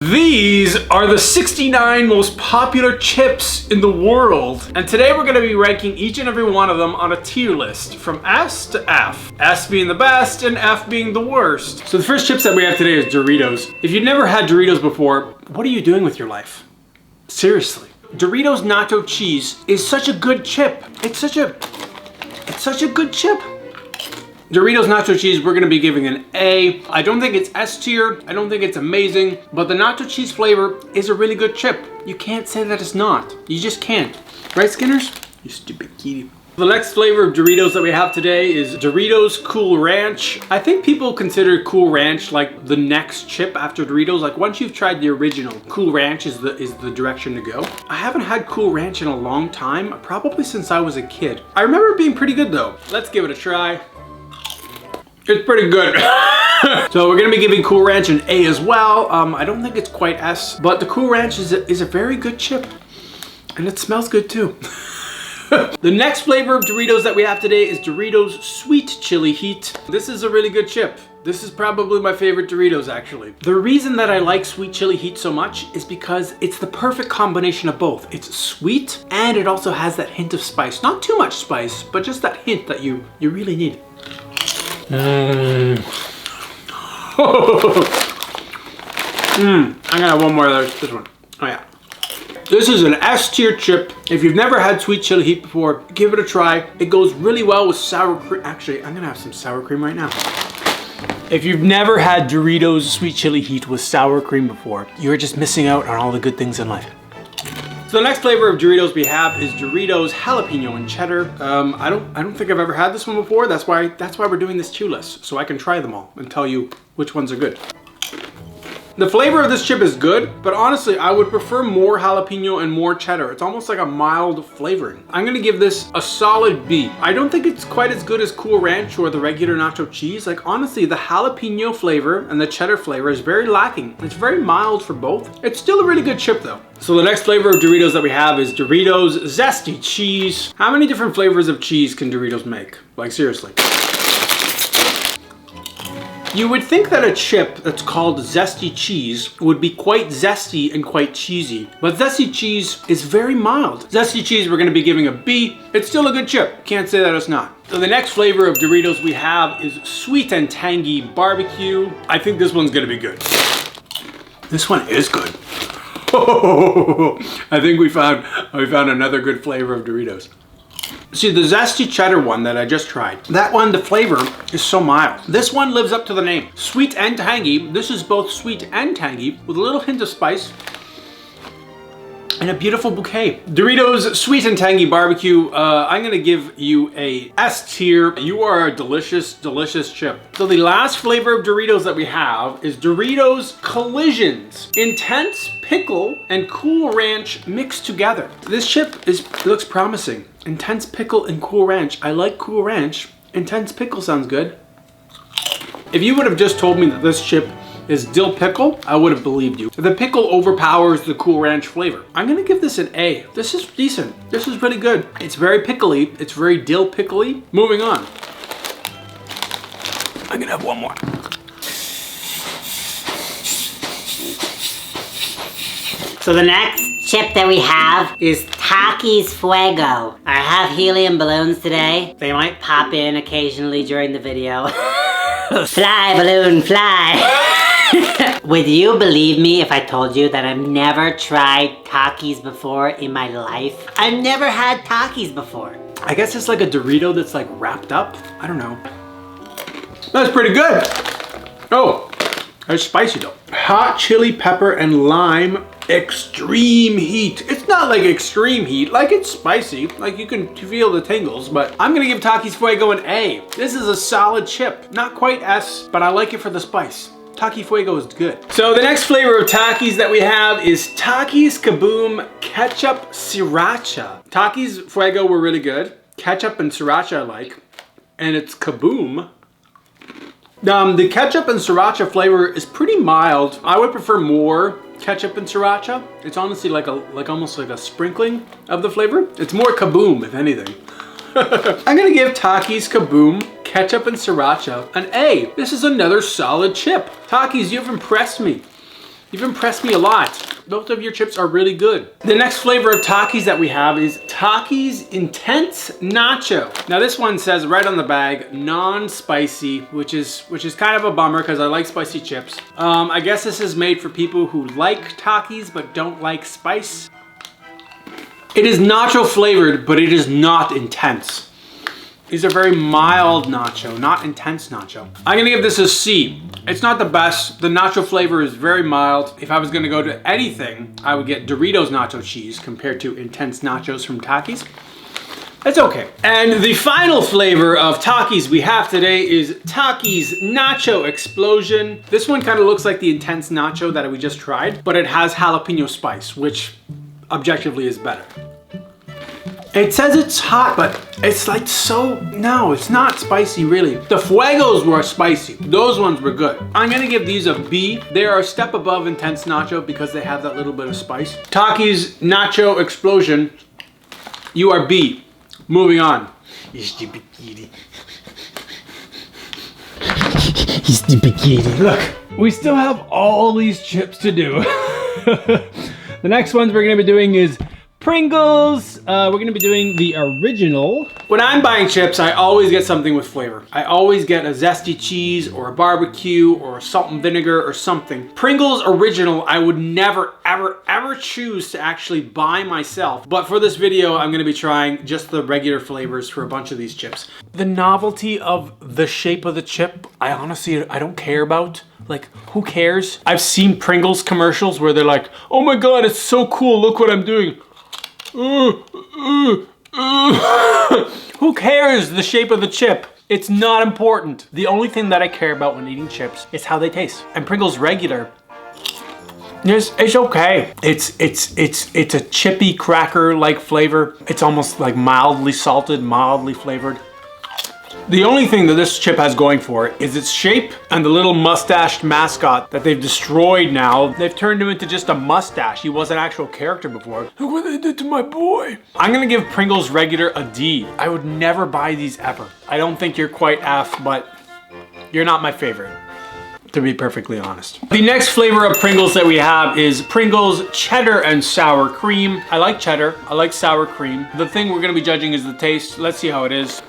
These are the 69 most popular chips in the world. And today we're gonna be ranking each and every one of them on a tier list from S to F. S being the best and F being the worst. So the first chips that we have today is Doritos. If you've never had Doritos before, what are you doing with your life? Seriously. Doritos nacho cheese is such a good chip. It's such a good chip. Doritos nacho cheese, we're gonna be giving an A. I don't think it's S tier. I don't think it's amazing, but the nacho cheese flavor is a really good chip. You can't say that it's not. You just can't. Right, Skinners? You stupid kitty. The next flavor of Doritos that we have today is Doritos Cool Ranch. I think people consider Cool Ranch like the next chip after Doritos. Like once you've tried the original, Cool Ranch is the direction to go. I haven't had Cool Ranch in a long time, probably since I was a kid. I remember it being pretty good though. Let's give it a try. It's pretty good. So we're gonna be giving Cool Ranch an A as well. I don't think it's quite S, but the Cool Ranch is a very good chip. And it smells good too. The next flavor of Doritos that we have today is Doritos Sweet Chili Heat. This is a really good chip. This is probably my favorite Doritos actually. The reason that I like Sweet Chili Heat so much is because it's the perfect combination of both. It's sweet and it also has that hint of spice. Not too much spice, but just that hint that you really need. I'm gonna have one more of this one. Oh yeah. This is an S tier chip. If you've never had Sweet Chili Heat before, give it a try. It goes really well with sour cream. Actually, I'm gonna have some sour cream right now. If you've never had Doritos Sweet Chili Heat with sour cream before, you're just missing out on all the good things in life. So the next flavor of Doritos we have is Doritos Jalapeno and Cheddar. I don't think I've ever had this one before. That's why we're doing this tier list, so I can try them all and tell you which ones are good. The flavor of this chip is good, but honestly, I would prefer more jalapeno and more cheddar. It's almost like a mild flavoring. I'm gonna give this a solid B. I don't think it's quite as good as Cool Ranch or the regular nacho cheese. Like honestly, the jalapeno flavor and the cheddar flavor is very lacking. It's very mild for both. It's still a really good chip though. So the next flavor of Doritos that we have is Doritos Zesty Cheese. How many different flavors of cheese can Doritos make? Like seriously. You would think that a chip that's called Zesty Cheese would be quite zesty and quite cheesy, but Zesty Cheese is very mild. Zesty Cheese we're gonna be giving a B. It's still a good chip. Can't say that it's not. So the next flavor of Doritos we have is Sweet and Tangy Barbecue. I think this one's gonna be good. This one is good. I think we found another good flavor of Doritos. See, the Zesty Cheddar one that I just tried, that one, the flavor is so mild. This one lives up to the name. Sweet and tangy. This is both sweet and tangy with a little hint of spice and a beautiful bouquet. Doritos Sweet and Tangy Barbecue, I'm gonna give you a S tier. You are a delicious, delicious chip. So the last flavor of Doritos that we have is Doritos Collisions. Intense pickle and Cool Ranch mixed together. This chip looks promising. Intense pickle and Cool Ranch. I like Cool Ranch. Intense pickle sounds good. If you would have just told me that this chip is dill pickle, I would have believed you. The pickle overpowers the Cool Ranch flavor. I'm gonna give this an A. This is decent. This is pretty good. It's very pickly. It's very dill pickly. Moving on. I'm gonna have one more. So the next chip that we have is Takis Fuego. I have helium balloons today. They might pop in occasionally during the video. Fly, balloon, fly. Would you believe me if I told you that I've never tried Takis before in my life? I've never had Takis before. I guess it's like a Dorito that's like wrapped up. I don't know. That's pretty good. Oh, it's spicy though. Hot chili pepper and lime extreme heat. It's not like extreme heat, like it's spicy, like you can feel the tingles, but I'm gonna give Takis Fuego an A. This is a solid chip. Not quite S, but I like it for the spice. Takis Fuego is good. So the next flavor of Takis that we have is Takis Kaboom Ketchup Sriracha. Takis Fuego were really good. Ketchup and Sriracha I like. And it's Kaboom. The ketchup and Sriracha flavor is pretty mild. I would prefer more ketchup and Sriracha. It's honestly like almost like a sprinkling of the flavor. It's more Kaboom, if anything. I'm gonna give Takis Kaboom Ketchup and Sriracha an A. This is another solid chip. Takis, you've impressed me. You've impressed me a lot. Both of your chips are really good. The next flavor of Takis that we have is Takis Intense Nacho. Now this one says right on the bag, non-spicy, which is kind of a bummer because I like spicy chips. I guess this is made for people who like Takis but don't like spice. It is nacho flavored, but it is not intense. These are very mild nacho, not intense nacho. I'm gonna give this a C. It's not the best. The nacho flavor is very mild. If I was gonna go to anything, I would get Doritos nacho cheese compared to intense nachos from Takis. It's okay. And the final flavor of Takis we have today is Takis Nacho Explosion. This one kind of looks like the intense nacho that we just tried, but it has jalapeno spice, which objectively is better. It says it's hot, but it's like no, it's not spicy really. The Fuegos were spicy. Those ones were good. I'm gonna give these a B. They are a step above intense nacho because they have that little bit of spice. Takis Nacho Explosion, you are B. Moving on. Look, we still have all these chips to do. The next ones we're gonna be doing is Pringles. We're gonna be doing the original. When I'm buying chips, I always get something with flavor. I always get a zesty cheese or a barbecue or a salt and vinegar or something. Pringles original, I would never, ever, ever choose to actually buy myself. But for this video, I'm gonna be trying just the regular flavors for a bunch of these chips. The novelty of the shape of the chip, I honestly, I don't care about. Like, who cares? I've seen Pringles commercials where they're like, oh my God, it's so cool, look what I'm doing. Who cares the shape of the chip? It's not important. The only thing that I care about when eating chips is how they taste. And Pringles regular, it's okay. It's a chippy cracker-like flavor. It's almost like mildly salted, mildly flavored. The only thing that this chip has going for it is its shape and the little mustached mascot that they've destroyed now. They've turned him into just a mustache. He was an actual character before. Look what they did to my boy. I'm gonna give Pringles regular a D. I would never buy these ever. I don't think you're quite F, but you're not my favorite, to be perfectly honest. The next flavor of Pringles that we have is Pringles Cheddar and Sour Cream. I like cheddar, I like sour cream. The thing we're gonna be judging is the taste. Let's see how it is.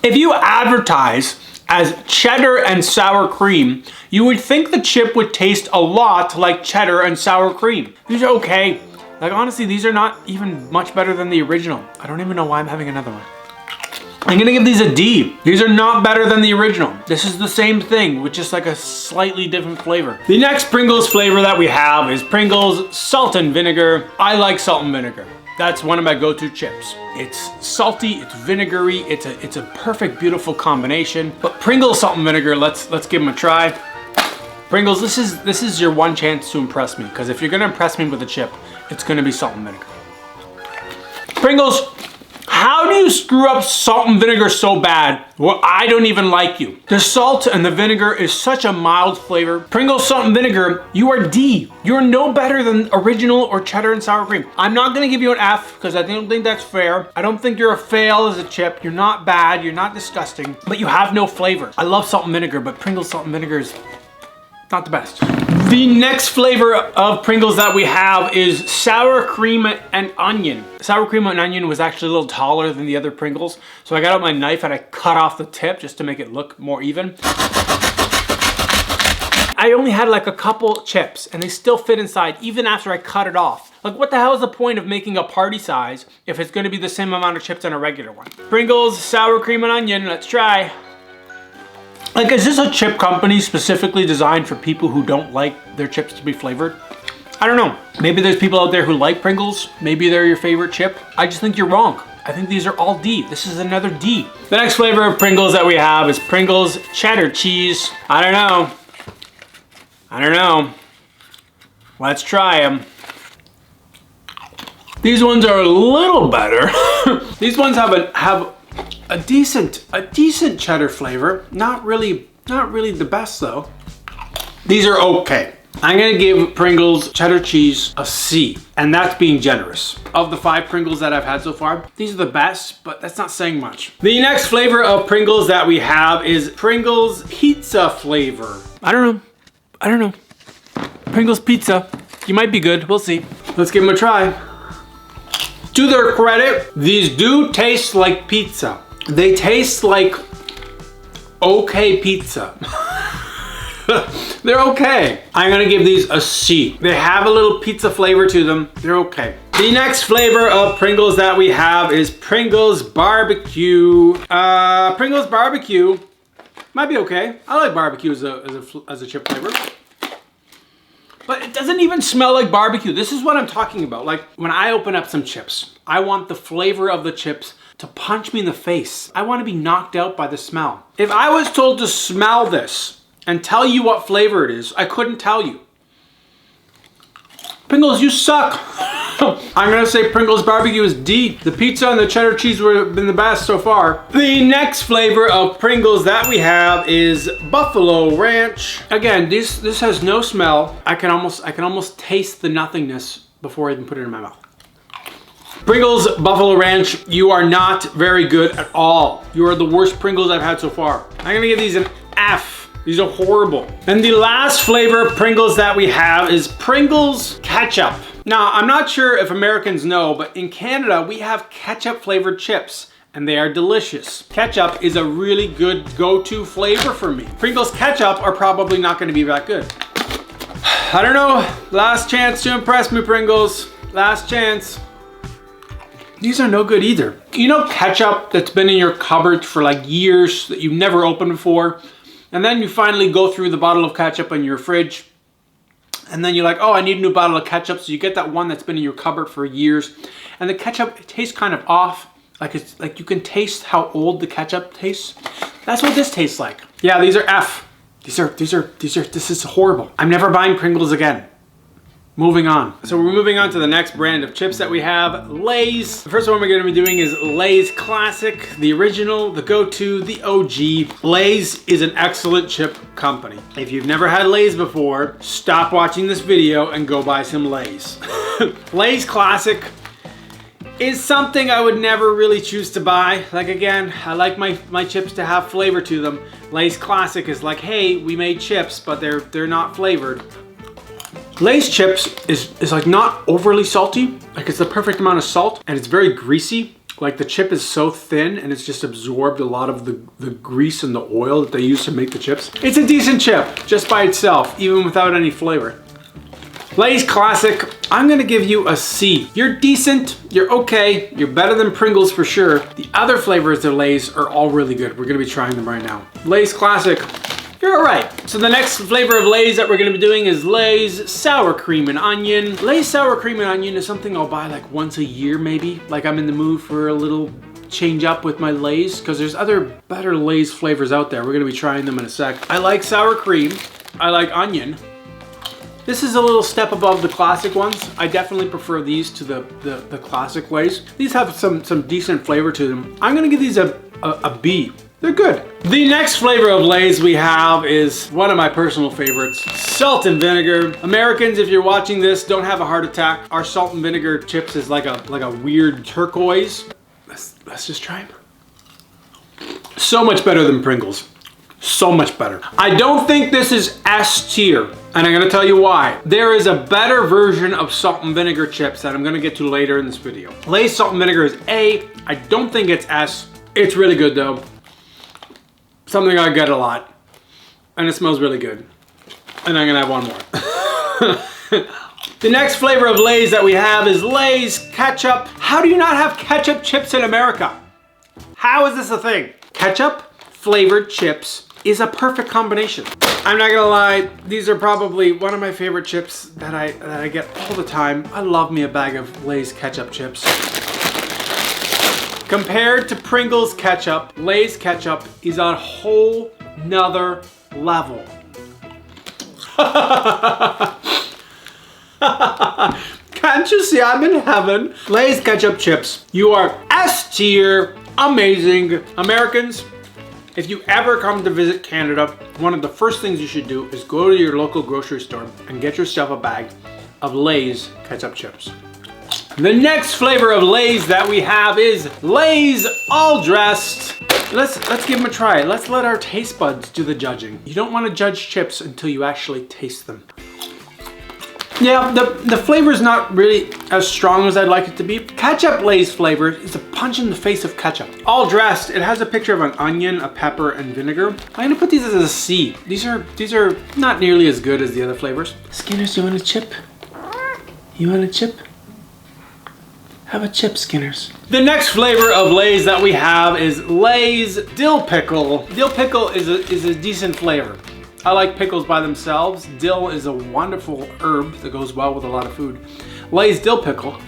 If you advertise as cheddar and sour cream, you would think the chip would taste a lot like cheddar and sour cream. These are okay. Like honestly, these are not even much better than the original. I don't even know why I'm having another one. I'm gonna give these a D. These are not better than the original. This is the same thing with just like a slightly different flavor. The next Pringles flavor that we have is Pringles Salt and Vinegar. I like salt and vinegar. That's one of my go-to chips. It's salty, it's vinegary, it's a perfect, beautiful combination. But Pringles salt and vinegar, let's give them a try. Pringles, this is your one chance to impress me, because if you're gonna impress me with a chip, it's gonna be salt and vinegar. Pringles, how do you screw up salt and vinegar so bad? Well, I don't even like you. The salt and the vinegar is such a mild flavor. Pringles salt and vinegar, you are D. You're no better than original or cheddar and sour cream. I'm not gonna give you an F because I don't think that's fair. I don't think you're a fail as a chip. You're not bad, you're not disgusting, but you have no flavor. I love salt and vinegar, but Pringles salt and vinegar is not the best. The next flavor of Pringles that we have is sour cream and onion. Sour cream and onion was actually a little taller than the other Pringles, so I got out my knife and I cut off the tip just to make it look more even. I only had like a couple chips and they still fit inside even after I cut it off. Like what the hell is the point of making a party size if it's gonna be the same amount of chips on a regular one? Pringles, sour cream and onion, let's try. Like, is this a chip company specifically designed for people who don't like their chips to be flavored? I don't know. Maybe there's people out there who like Pringles. Maybe they're your favorite chip. I just think you're wrong. I think these are all D. This is another D. The next flavor of Pringles that we have is Pringles Cheddar Cheese. I don't know. Let's try them. These ones are a little better. These ones have a decent cheddar flavor. Not really the best though. These are okay. I'm gonna give Pringles cheddar cheese a C, and that's being generous. Of the 5 Pringles that I've had so far, these are the best, but that's not saying much. The next flavor of Pringles that we have is Pringles pizza flavor. I don't know. Pringles pizza. You might be good, we'll see. Let's give them a try. To their credit, these do taste like pizza. They taste like okay pizza. They're okay. I'm gonna give these a C. They have a little pizza flavor to them. They're okay. The next flavor of Pringles that we have is Pringles Barbecue. Pringles Barbecue might be okay. I like barbecue as a chip flavor. But it doesn't even smell like barbecue. This is what I'm talking about. Like when I open up some chips, I want the flavor of the chips to punch me in the face. I want to be knocked out by the smell. If I was told to smell this and tell you what flavor it is, I couldn't tell you. Pringles, you suck. I'm gonna say Pringles Barbecue is D. The pizza and the cheddar cheese have been the best so far. The next flavor of Pringles that we have is Buffalo Ranch. Again, this has no smell. I can almost taste the nothingness before I even put it in my mouth. Pringles Buffalo Ranch, you are not very good at all. You are the worst Pringles I've had so far. I'm gonna give these an F. These are horrible. And the last flavor of Pringles that we have is Pringles Ketchup. Now, I'm not sure if Americans know, but in Canada, we have ketchup flavored chips and they are delicious. Ketchup is a really good go-to flavor for me. Pringles Ketchup are probably not gonna be that good. I don't know, last chance to impress me, Pringles. Last chance. These are no good either. You know ketchup that's been in your cupboard for like years that you've never opened before? And then you finally go through the bottle of ketchup in your fridge. And then you're like, oh, I need a new bottle of ketchup. So you get that one that's been in your cupboard for years. And the ketchup, it tastes kind of off. Like it's like you can taste how old the ketchup tastes. That's what this tastes like. Yeah, these are F. This is horrible. I'm never buying Pringles again. Moving on. So we're moving on to the next brand of chips that we have, Lay's. The first one we're gonna be doing is Lay's Classic, the original, the go-to, the OG. Lay's is an excellent chip company. If you've never had Lay's before, stop watching this video and go buy some Lay's. Lay's Classic is something I would never really choose to buy. Like again, I like my chips to have flavor to them. Lay's Classic is like, hey, we made chips, but they're not flavored. Lay's chips is like not overly salty. Like it's the perfect amount of salt and it's very greasy. Like the chip is so thin and it's just absorbed a lot of the grease and the oil that they use to make the chips. It's a decent chip just by itself, even without any flavor. Lay's Classic, I'm gonna give you a C. You're decent, you're okay, you're better than Pringles for sure. The other flavors of Lay's are all really good. We're gonna be trying them right now. Lay's Classic, you're all right. So the next flavor of Lay's that we're gonna be doing is Lay's Sour Cream and Onion. Lay's Sour Cream and Onion is something I'll buy like once a year maybe. Like I'm in the mood for a little change up with my Lay's because there's other better Lay's flavors out there. We're gonna be trying them in a sec. I like sour cream, I like onion. This is a little step above the classic ones. I definitely prefer these to the classic Lay's. These have some decent flavor to them. I'm gonna give these a B. They're good. The next flavor of Lay's we have is one of my personal favorites, salt and vinegar. Americans, if you're watching this, don't have a heart attack. Our salt and vinegar chips is like a weird turquoise. Let's just try them. So much better than Pringles. So much better. I don't think this is S tier, and I'm gonna tell you why. There is a better version of salt and vinegar chips that I'm gonna get to later in this video. Lay's salt and vinegar is A. I don't think it's S. It's really good though. Something I get a lot. And it smells really good. And I'm gonna have one more. The next flavor of Lay's that we have is Lay's Ketchup. How do you not have ketchup chips in America? How is this a thing? Ketchup flavored chips is a perfect combination. I'm not gonna lie, these are probably one of my favorite chips that I get all the time. I love me a bag of Lay's ketchup chips. Compared to Pringles ketchup, Lay's ketchup is a whole nother level. Can't you see I'm in heaven? Lay's ketchup chips, you are S tier, amazing. Americans, if you ever come to visit Canada, one of the first things you should do is go to your local grocery store and get yourself a bag of Lay's ketchup chips. The next flavor of Lay's that we have is Lay's All Dressed. Let's give them a try. Let's let our taste buds do the judging. You don't want to judge chips until you actually taste them. Yeah, the flavor is not really as strong as I'd like it to be. Ketchup Lay's flavor is a punch in the face of ketchup. All dressed, it has a picture of an onion, a pepper, and vinegar. I'm gonna put these as a C. These are not nearly as good as the other flavors. Skinners, you want a chip? You want a chip? Have a chip, Skinners. The next flavor of Lay's that we have is Lay's Dill Pickle. Dill Pickle is a decent flavor. I like pickles by themselves. Dill is a wonderful herb that goes well with a lot of food. Lay's Dill Pickle,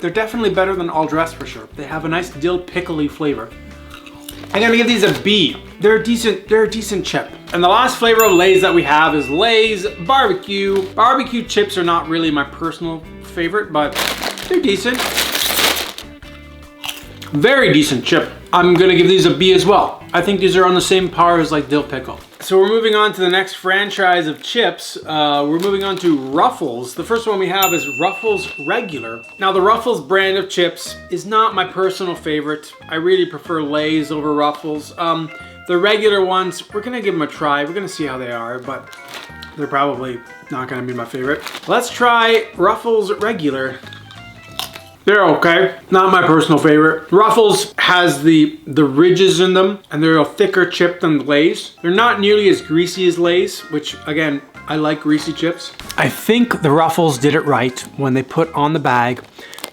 they're definitely better than All Dressed for sure. They have a nice dill pickly flavor. I'm gonna give these a B. They're a decent chip. And the last flavor of Lay's that we have is Lay's Barbecue. Barbecue chips are not really my personal favorite, but they're decent. Very decent chip. I'm gonna give these a B as well. I think these are on the same par as like Dill Pickle. So we're moving on to the next franchise of chips. We're moving on to Ruffles. The first one we have is Ruffles Regular. Now the Ruffles brand of chips is not my personal favorite. I really prefer Lay's over Ruffles. The regular ones, we're gonna give them a try. We're gonna see how they are, but they're probably not gonna be my favorite. Let's try Ruffles Regular. They're okay, not my personal favorite. Ruffles has the ridges in them, and they're a thicker chip than Lay's. They're not nearly as greasy as Lay's, which again, I like greasy chips. I think the Ruffles did it right when they put on the bag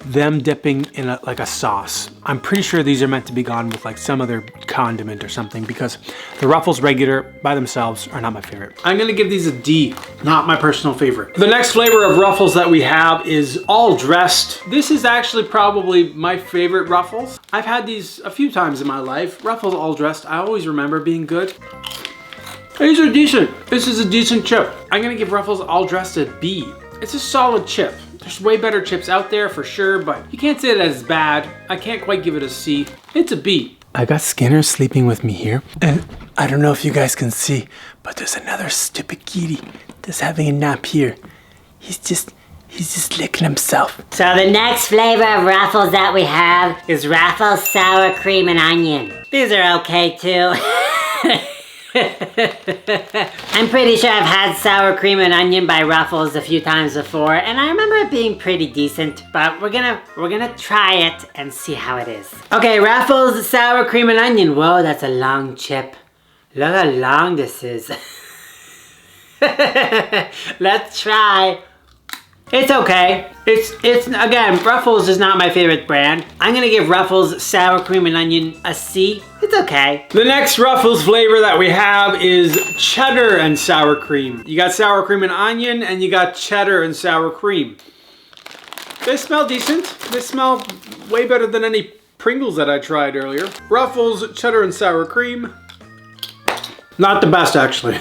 them dipping in like a sauce. I'm pretty sure these are meant to be gone with like some other condiment or something, because the Ruffles Regular by themselves are not my favorite. I'm gonna give these a D, not my personal favorite. The next flavor of Ruffles that we have is All Dressed. This is actually probably my favorite Ruffles. I've had these a few times in my life. Ruffles All Dressed, I always remember being good. These are decent. This is a decent chip. I'm gonna give Ruffles All Dressed a B. It's a solid chip. There's way better chips out there for sure, but you can't say that it's bad. I can't quite give it a C. It's a B. I got Skinner sleeping with me here, and I don't know if you guys can see, but there's another stupid kitty that's having a nap here. He's just licking himself. So the next flavor of Ruffles that we have is Ruffles Sour Cream and Onion. These are okay too. I'm pretty sure I've had sour cream and onion by Ruffles a few times before, and I remember it being pretty decent, but we're gonna try it and see how it is. Okay, Ruffles sour cream and onion. Whoa, that's a long chip. Look how long this is. Let's try. It's okay. It's again, Ruffles is not my favorite brand. I'm gonna give Ruffles sour cream and onion a C. It's okay. The next Ruffles flavor that we have is cheddar and sour cream. You got sour cream and onion, and you got cheddar and sour cream. They smell decent. They smell way better than any Pringles that I tried earlier. Ruffles cheddar and sour cream. Not the best actually.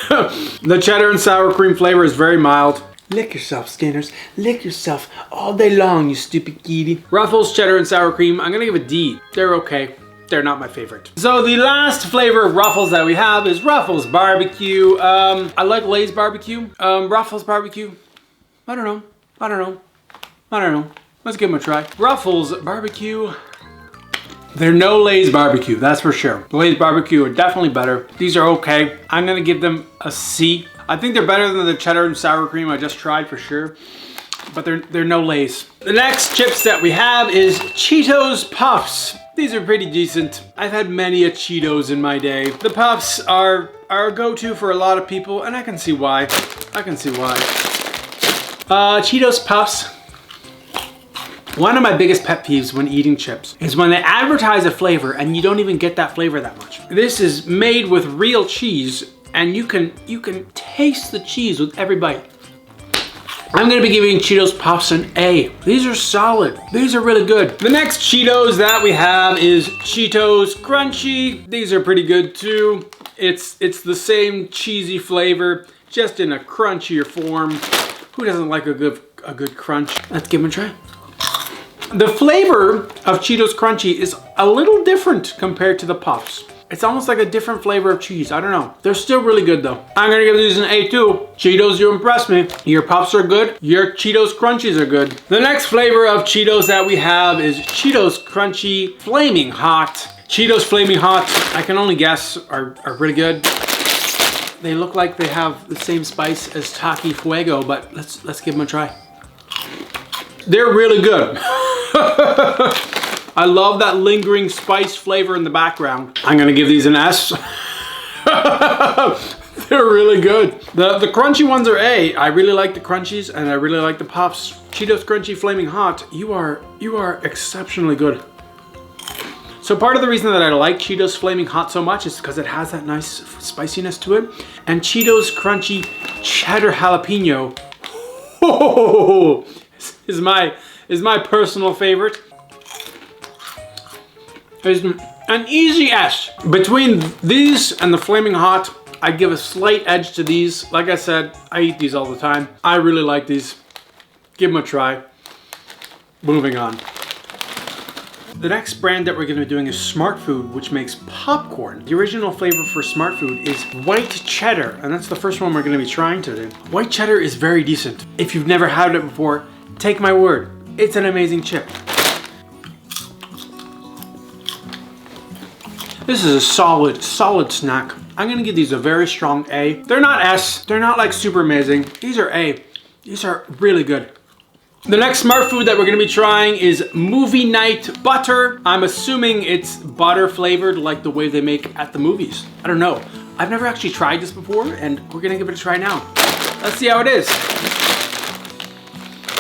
The cheddar and sour cream flavor is very mild. Lick yourself, Skinners. Lick yourself all day long, you stupid kitty. Ruffles, cheddar, and sour cream, I'm gonna give a D. They're okay. They're not my favorite. So the last flavor of Ruffles that we have is Ruffles Barbecue. I like Lay's Barbecue. Ruffles Barbecue, I don't know. Let's give them a try. Ruffles Barbecue. They're no Lay's Barbecue, that's for sure. Lay's Barbecue are definitely better. These are okay. I'm gonna give them a C. I think they're better than the cheddar and sour cream I just tried for sure, but they're no Lay's. The next chips that we have is Cheetos Puffs. These are pretty decent. I've had many a Cheetos in my day. The Puffs are a go-to for a lot of people, and I can see why. Cheetos Puffs. One of my biggest pet peeves when eating chips is when they advertise a flavor and you don't even get that flavor that much. This is made with real cheese, and you can taste the cheese with every bite. I'm gonna be giving Cheetos Puffs an A. These are solid. These are really good. The next Cheetos that we have is Cheetos Crunchy. These are pretty good too. It's the same cheesy flavor, just in a crunchier form. Who doesn't like a good crunch? Let's give them a try. The flavor of Cheetos Crunchy is a little different compared to the Puffs. It's almost like a different flavor of cheese. I don't know. They're still really good though. I'm gonna give these an A too. Cheetos, you impressed me. Your Puffs are good. Your Cheetos Crunchies are good. The next flavor of Cheetos that we have is Cheetos Crunchy Flaming Hot. Cheetos Flaming Hot, I can only guess, are pretty good. they look like they have the same spice as Taki Fuego, but let's give them a try. They're really good. I love that lingering spice flavor in the background. I'm gonna give these an S. They're really good. The crunchy ones are A. I really like the crunchies and I really like the puffs. Cheetos Crunchy Flaming Hot, you are exceptionally good. So part of the reason that I like Cheetos Flaming Hot so much is because it has that nice spiciness to it. And Cheetos Crunchy Cheddar Jalapeno is my personal favorite. It's an easy S. Between these and the Flaming Hot, I give a slight edge to these. Like I said, I eat these all the time. I really like these. Give them a try. Moving on. The next brand that we're going to be doing is Smartfood, which makes popcorn. The original flavor for Smartfood is white cheddar, and that's the first one we're going to be trying today. White cheddar is very decent. If you've never had it before, take my word. It's an amazing chip. This is a solid snack. I'm gonna give these a very strong A. They're not S, they're not like super amazing. These are A. These are really good. The next smart food that we're gonna be trying is Movie Night Butter. I'm assuming it's butter flavored like the way they make at the movies. I don't know. I've never actually tried this before and we're gonna give it a try now. Let's see how it is.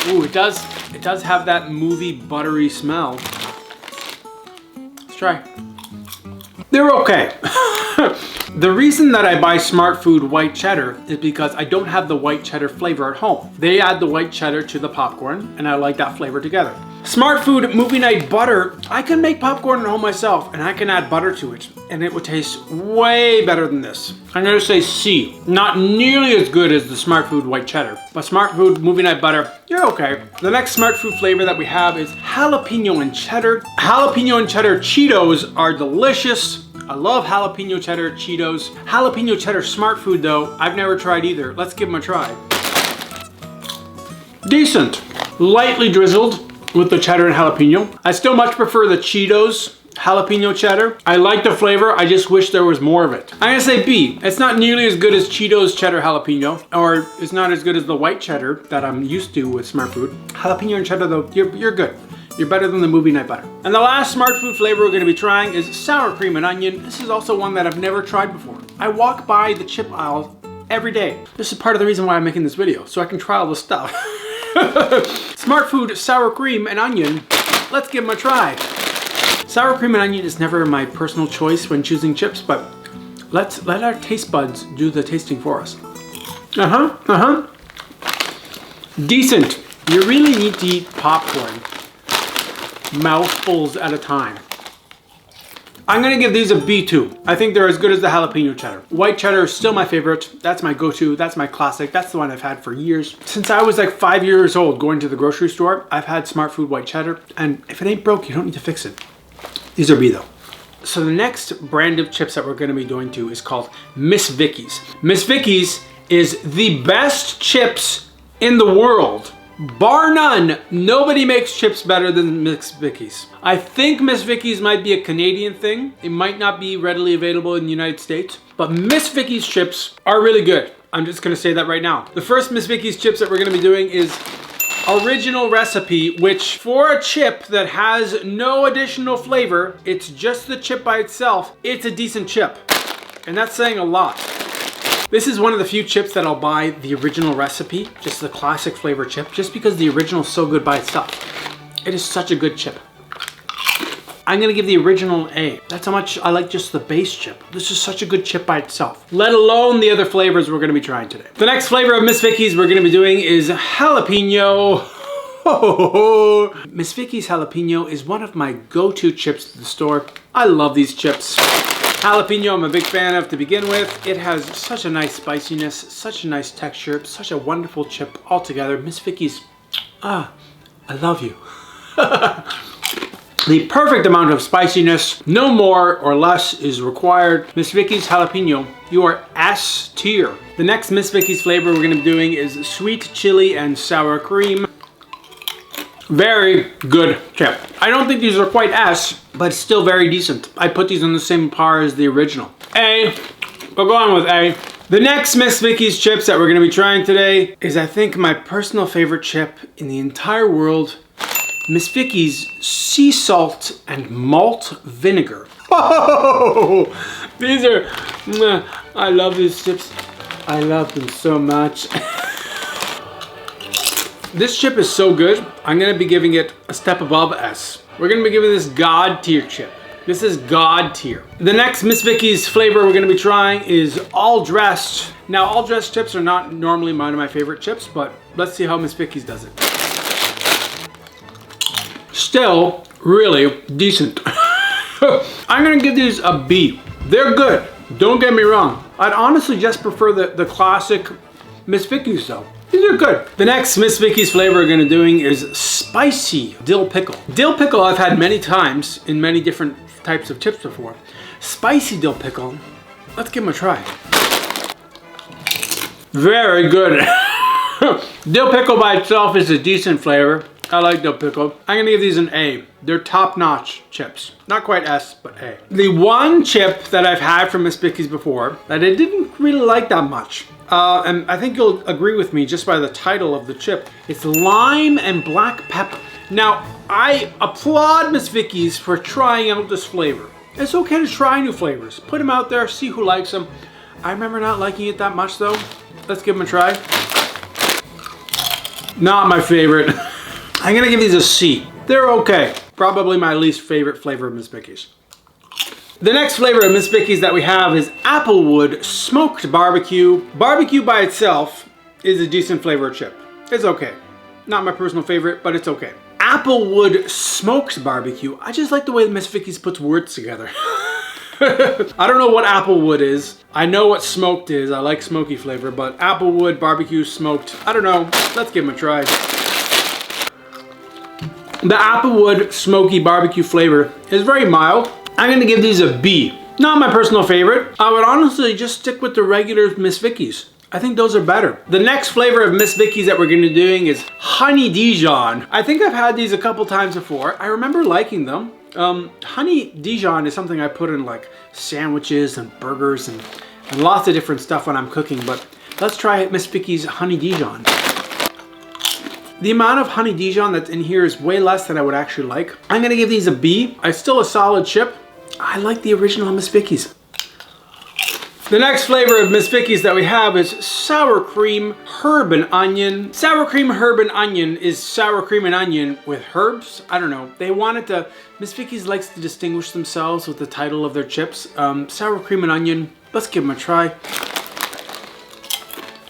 Ooh, it does have that movie buttery smell. Let's try. They're okay. The reason that I buy Smartfood white cheddar is because I don't have the white cheddar flavor at home. They add the white cheddar to the popcorn and I like that flavor together. Smartfood Movie Night Butter, I can make popcorn at home myself and I can add butter to it and it would taste way better than this. I'm gonna say C. Not nearly as good as the Smartfood white cheddar, but Smartfood Movie Night Butter, you're okay. The next Smartfood flavor that we have is jalapeno and cheddar. Jalapeno and cheddar Cheetos are delicious. I love jalapeno cheddar Cheetos. Jalapeno cheddar Smartfood though, I've never tried either. Let's give them a try. Decent. Lightly drizzled with the cheddar and jalapeno. I still much prefer the Cheetos jalapeno cheddar. I like the flavor, I just wish there was more of it. I'm gonna say B. It's not nearly as good as Cheetos cheddar jalapeno, or it's not as good as the white cheddar that I'm used to with Smartfood. Jalapeno and cheddar though, you're good. You're better than the Movie Night Butter. And the last Smartfood flavor we're gonna be trying is sour cream and onion. This is also one that I've never tried before. I walk by the chip aisle every day. This is part of the reason why I'm making this video, so I can try all this stuff. Smartfood sour cream and onion. Let's give them a try. Sour cream and onion is never my personal choice when choosing chips, but let our taste buds do the tasting for us. Decent. You really need to eat popcorn mouthfuls at a time. I'm gonna give these a B2. I think they're as good as the jalapeno cheddar. White cheddar is still my favorite. That's my go-to, that's my classic. That's the one I've had for years. Since I was like 5 years old going to the grocery store, I've had Smartfood white cheddar, and if it ain't broke, you don't need to fix it. These are B though. So the next brand of chips that we're gonna be going to is called Miss Vickie's. Miss Vickie's is the best chips in the world. Bar none, nobody makes chips better than Miss Vickie's. I think Miss Vickie's might be a Canadian thing. It might not be readily available in the United States, but Miss Vickie's chips are really good. I'm just gonna say that right now. The first Miss Vickie's chips that we're gonna be doing is original recipe, which for a chip that has no additional flavor, it's just the chip by itself, it's a decent chip. And that's saying a lot. This is one of the few chips that I'll buy the original recipe, just the classic flavor chip, just because the original is so good by itself. It is such a good chip. I'm gonna give the original A. That's how much I like just the base chip. This is such a good chip by itself, let alone the other flavors we're gonna be trying today. The next flavor of Miss Vickie's we're gonna be doing is jalapeno. Miss Vickie's jalapeno is one of my go-to chips at the store. I love these chips. Jalapeno I'm a big fan of to begin with. It has such a nice spiciness, such a nice texture, such a wonderful chip altogether. Miss Vickie's, I love you. The perfect amount of spiciness, no more or less is required. Miss Vickie's jalapeno, you are S tier. The next Miss Vickie's flavor we're gonna be doing is sweet chili and sour cream. Very good chip. I don't think these are quite S, but still very decent. I put these on the same par as the original. A, we're going with A. The next Miss Vickie's chips that we're gonna be trying today is, I think, my personal favorite chip in the entire world. Miss Vickie's sea salt and malt vinegar. Oh, these are, I love these chips. I love them so much. This chip is so good, I'm gonna be giving it a step above S. We're gonna be giving this God tier chip. This is God tier. The next Miss Vickie's flavor we're gonna be trying is all dressed. Now, all dressed chips are not normally one of my favorite chips, but let's see how Miss Vickie's does it. Still really decent. I'm gonna give these a B. They're good, don't get me wrong. I'd honestly just prefer the classic Miss Vickie's though. These are good. The next Miss Vickie's flavor we're gonna doing is spicy dill pickle. Dill pickle I've had many times in many different types of chips before. Spicy dill pickle, let's give them a try. Very good. Dill pickle by itself is a decent flavor. I like dill pickle. I'm gonna give these an A. They're top-notch chips. Not quite S, but A. The one chip that I've had from Miss Vickie's before that I didn't really like that much, and I think you'll agree with me just by the title of the chip, it's lime and black pepper. Now, I applaud Miss Vickie's for trying out this flavor. It's okay to try new flavors. Put them out there, see who likes them. I remember not liking it that much though. Let's give them a try. Not my favorite. I'm gonna give these a C. They're okay. Probably my least favorite flavor of Miss Vickie's. The next flavor of Miss Vickie's that we have is Applewood Smoked Barbecue. Barbecue by itself is a decent flavor chip. It's okay. Not my personal favorite, but it's okay. Applewood Smoked Barbecue. I just like the way Miss Vickie's puts words together. I don't know what Applewood is. I know what smoked is. I like smoky flavor, but Applewood Barbecue Smoked, I don't know. Let's give them a try. The Applewood Smoky Barbecue flavor is very mild. I'm gonna give these a B. Not my personal favorite. I would honestly just stick with the regular Miss Vickie's. I think those are better. The next flavor of Miss Vickie's that we're gonna be doing is Honey Dijon. I think I've had these a couple times before. I remember liking them. Honey Dijon is something I put in like sandwiches and burgers and lots of different stuff when I'm cooking, but let's try Miss Vickie's Honey Dijon. The amount of Honey Dijon that's in here is way less than I would actually like. I'm gonna give these a B. It's still a solid chip. I like the original Miss Vickie's. The next flavor of Miss Vickie's that we have is Sour Cream Herb and Onion. Sour Cream Herb and Onion is sour cream and onion with herbs. I don't know. They wanted to, Miss Vickie's likes to distinguish themselves with the title of their chips. Sour Cream and Onion. Let's give them a try.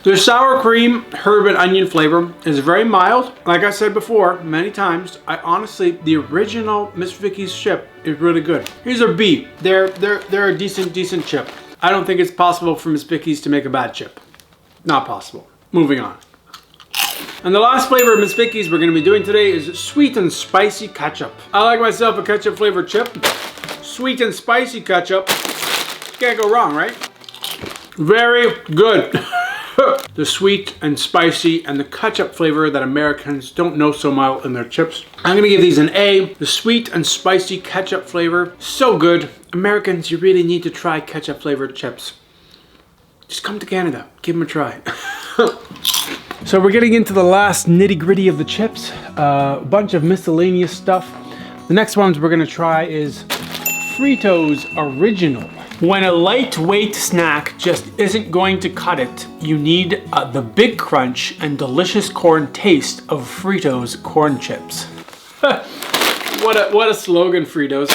The sour cream, herb, and onion flavor is very mild. Like I said before, many times, honestly, the original Miss Vickie's chip is really good. These are B. They're a decent chip. I don't think it's possible for Miss Vickie's to make a bad chip. Not possible. Moving on. And the last flavor of Miss Vickie's we're gonna be doing today is sweet and spicy ketchup. I like myself a ketchup flavored chip. Sweet and spicy ketchup. Can't go wrong, right? Very good. The sweet and spicy and the ketchup flavor that Americans don't know so well in their chips. I'm gonna give these an A. The sweet and spicy ketchup flavor, so good. Americans, you really need to try ketchup flavored chips. Just come to Canada, give them a try. So we're getting into the last nitty gritty of the chips. A bunch of miscellaneous stuff. The next ones we're gonna try is Fritos Original. When a lightweight snack just isn't going to cut it, you need the big crunch and delicious corn taste of Fritos corn chips. What a slogan, Fritos.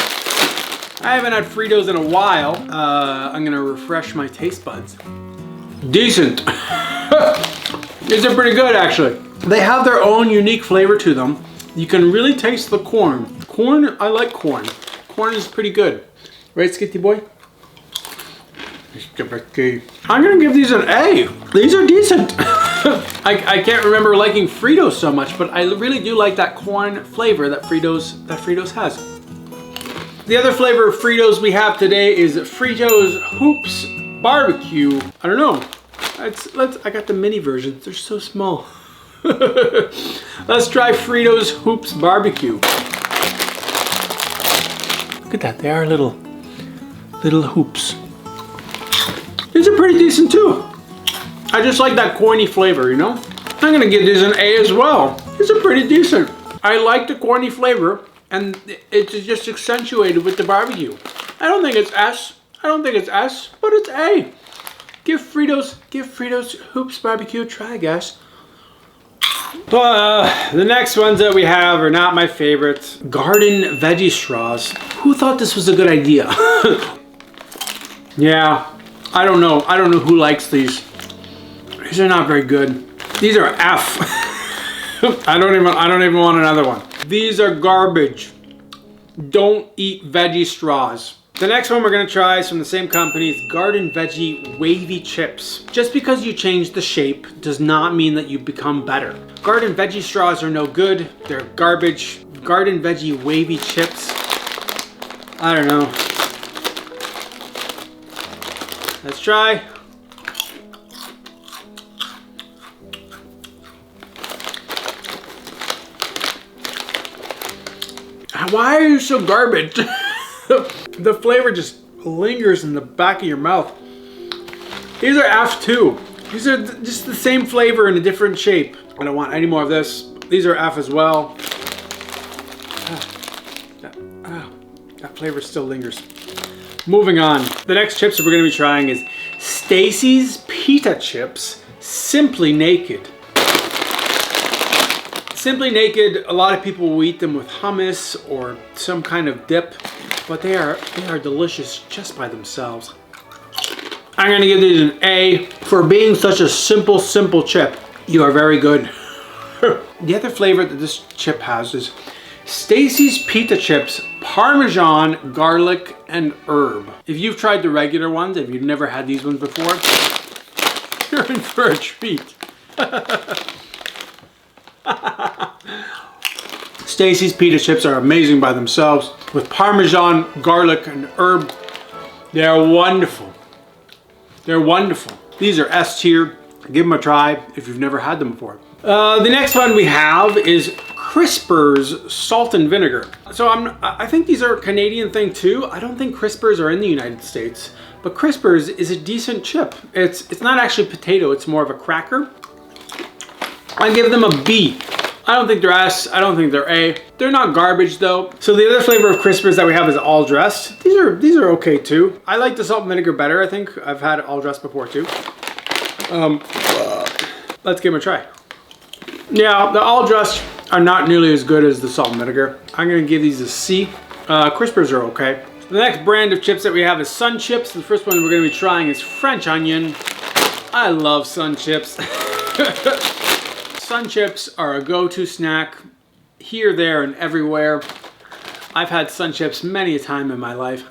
I haven't had Fritos in a while. I'm gonna refresh my taste buds. Decent. These are pretty good, actually. They have their own unique flavor to them. You can really taste the corn. Corn, I like corn. Corn is pretty good. Right, Skitty boy? I'm gonna give these an A. These are decent. I can't remember liking Fritos so much, but I really do like that corn flavor that Fritos has. The other flavor of Fritos we have today is Fritos Hoops Barbecue. I don't know. I got the mini versions. They're so small. Let's try Fritos Hoops Barbecue. Look at that. They are little hoops. These are pretty decent too. I just like that corny flavor, you know? I'm gonna give these an A as well. These are pretty decent. I like the corny flavor, and it's just accentuated with the barbecue. I don't think it's S. I don't think it's S, but it's A. Give Fritos Hoops Barbecue a try, guys. The next ones that we have are not my favorites. Garden veggie straws. Who thought this was a good idea? Yeah, I don't know. I don't know who likes these. These are not very good. These are F. I don't even want another one. These are garbage. Don't eat veggie straws. The next one we're gonna try is from the same company. It's Garden Veggie Wavy Chips. Just because you change the shape does not mean that you become better. Garden Veggie straws are no good. They're garbage. Garden Veggie Wavy Chips. I don't know. Let's try. Why are you so garbage? The flavor just lingers in the back of your mouth. These are F too. These are just the same flavor in a different shape. I don't want any more of this. These are F as well. That flavor still lingers. Moving on. The next chips that we're going to be trying is Stacy's Pita Chips Simply Naked. Simply Naked, a lot of people will eat them with hummus or some kind of dip, but they are delicious just by themselves. I'm gonna give these an A. For being such a simple chip, you are very good. The other flavor that this chip has is Stacy's Pita Chips Parmesan, Garlic, and Herb. If you've tried the regular ones, if you've never had these ones before, you're in for a treat. Stacy's Pita Chips are amazing by themselves. With Parmesan, garlic, and herb, they're wonderful. They're wonderful. These are S tier. Give them a try if you've never had them before. The next one we have is Crispers Salt and Vinegar. So I think these are a Canadian thing too. I don't think Crispers are in the United States, but Crispers is a decent chip. It's not actually potato, it's more of a cracker. I give them a B. I don't think they're S, I don't think they're A. They're not garbage though. So the other flavor of Crispers that we have is all dressed. These are okay too. I like the salt and vinegar better, I think. I've had all dressed before too. Let's give them a try. Yeah, the all dressed are not nearly as good as the salt and vinegar. I'm gonna give these a C. Crispers are okay. The next brand of chips that we have is Sun Chips. The first one we're gonna be trying is French Onion. I love Sun Chips. Sun Chips are a go-to snack here, there, and everywhere. I've had Sun Chips many a time in my life.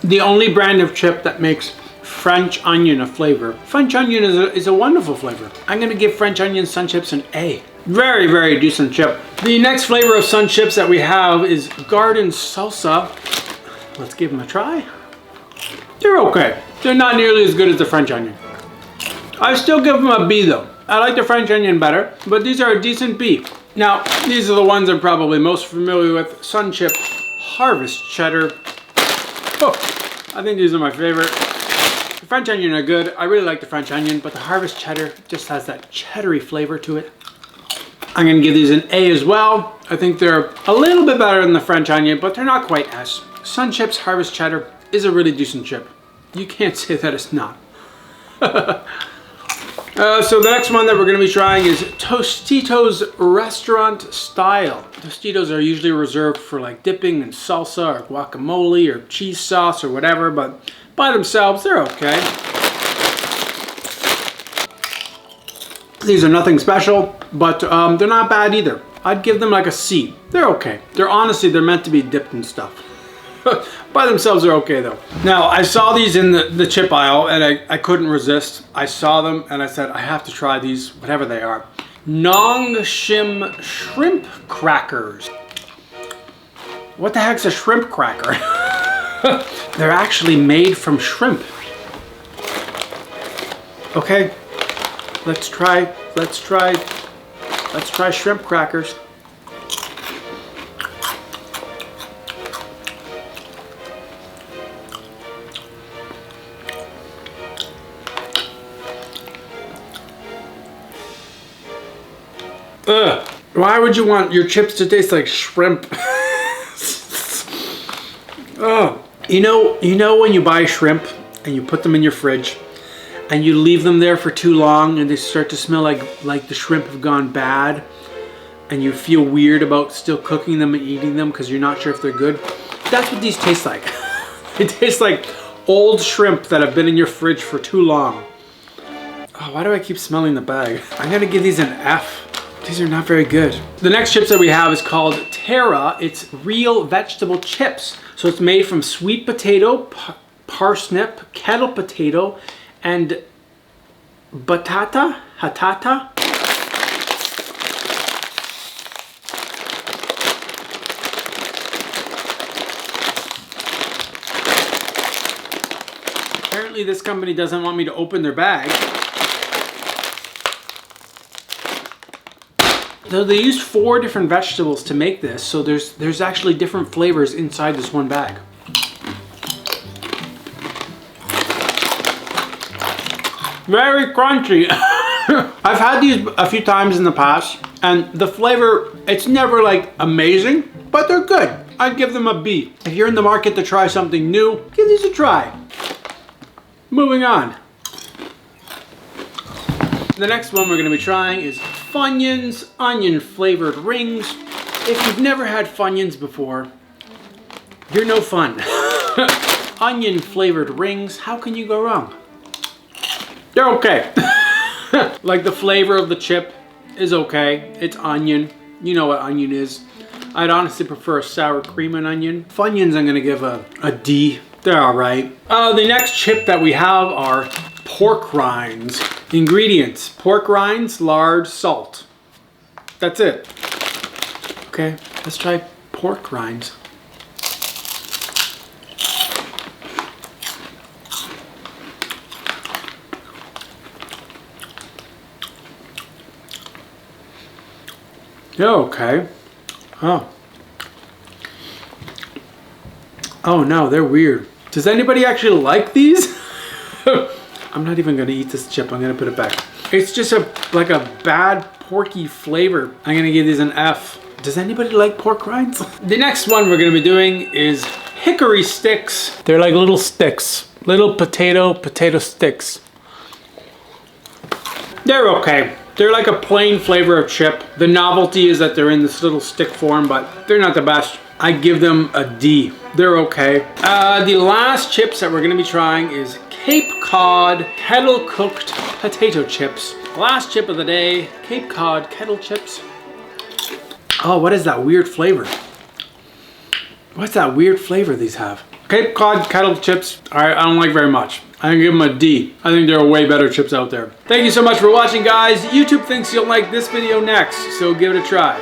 The only brand of chip that makes French onion a flavor. French onion is a wonderful flavor. I'm gonna give French Onion Sun Chips an A. Very, very decent chip. The next flavor of Sun Chips that we have is Garden Salsa. Let's give them a try. They're okay. They're not nearly as good as the French Onion. I still give them a B though. I like the French Onion better, but these are a decent B. Now, these are the ones I'm probably most familiar with. Sun Chip Harvest Cheddar. Oh, I think these are my favorite. The French Onion are good. I really like the French Onion, but the Harvest Cheddar just has that cheddary flavor to it. I'm gonna give these an A as well. I think they're a little bit better than the French Onion, but they're not quite S. Sun Chips Harvest Cheddar is a really decent chip. You can't say that it's not. So the next one that we're going to be trying is Tostitos Restaurant Style. Tostitos are usually reserved for like dipping in salsa or guacamole or cheese sauce or whatever, but by themselves they're okay. These are nothing special, but they're not bad either. I'd give them like a C. They're okay. They're meant to be dipped in stuff. By themselves, they're okay though. Now, I saw these in the chip aisle and I couldn't resist. I saw them and I said, I have to try these, whatever they are. Nong Shim Shrimp Crackers. What the heck's a shrimp cracker? They're actually made from shrimp. Okay, let's try shrimp crackers. Why would you want your chips to taste like shrimp? Oh, you know when you buy shrimp and you put them in your fridge and you leave them there for too long and they start to smell like the shrimp have gone bad and you feel weird about still cooking them and eating them because you're not sure if they're good? That's what these taste like. They taste like old shrimp that have been in your fridge for too long. Oh, why do I keep smelling the bag? I'm gonna give these an F. These are not very good. The next chips that we have is called Terra. It's real vegetable chips. So it's made from sweet potato, parsnip, kettle potato, and hatata. Apparently this company doesn't want me to open their bag. So they used 4 different vegetables to make this, so there's actually different flavors inside this one bag. Very crunchy. I've had these a few times in the past, and the flavor, it's never like amazing, but they're good. I'd give them a B. If you're in the market to try something new, give these a try. Moving on. The next one we're going to be trying is Funyuns onion flavored rings. If you've never had Funyuns before, you're no fun. Onion flavored rings, how can you go wrong? They're okay. Like the flavor of the chip is okay. It's onion. You know what onion is. I'd honestly prefer a sour cream and onion. Funyuns I'm going to give a D. They're alright. The next chip that we have are pork rinds. Ingredients: pork rinds, lard, salt. That's it. Okay, let's try pork rinds. Yeah, okay. Oh no, they're weird. Does anybody actually like these? I'm not even gonna eat this chip. I'm gonna put it back. It's just like a bad porky flavor. I'm gonna give these an F. Does anybody like pork rinds? The next one we're gonna be doing is hickory sticks. They're like little sticks. Little potato sticks. They're okay. They're like a plain flavor of chip. The novelty is that they're in this little stick form, but they're not the best. I give them a D. They're okay. The last chips that we're gonna be trying is Cape Cod kettle cooked potato chips. Last chip of the day, Cape Cod kettle chips. Oh, what is that weird flavor? What's that weird flavor these have? Cape Cod kettle chips, I don't like very much. I'm gonna give them a D. I think there are way better chips out there. Thank you so much for watching, guys. YouTube thinks you'll like this video next, so give it a try.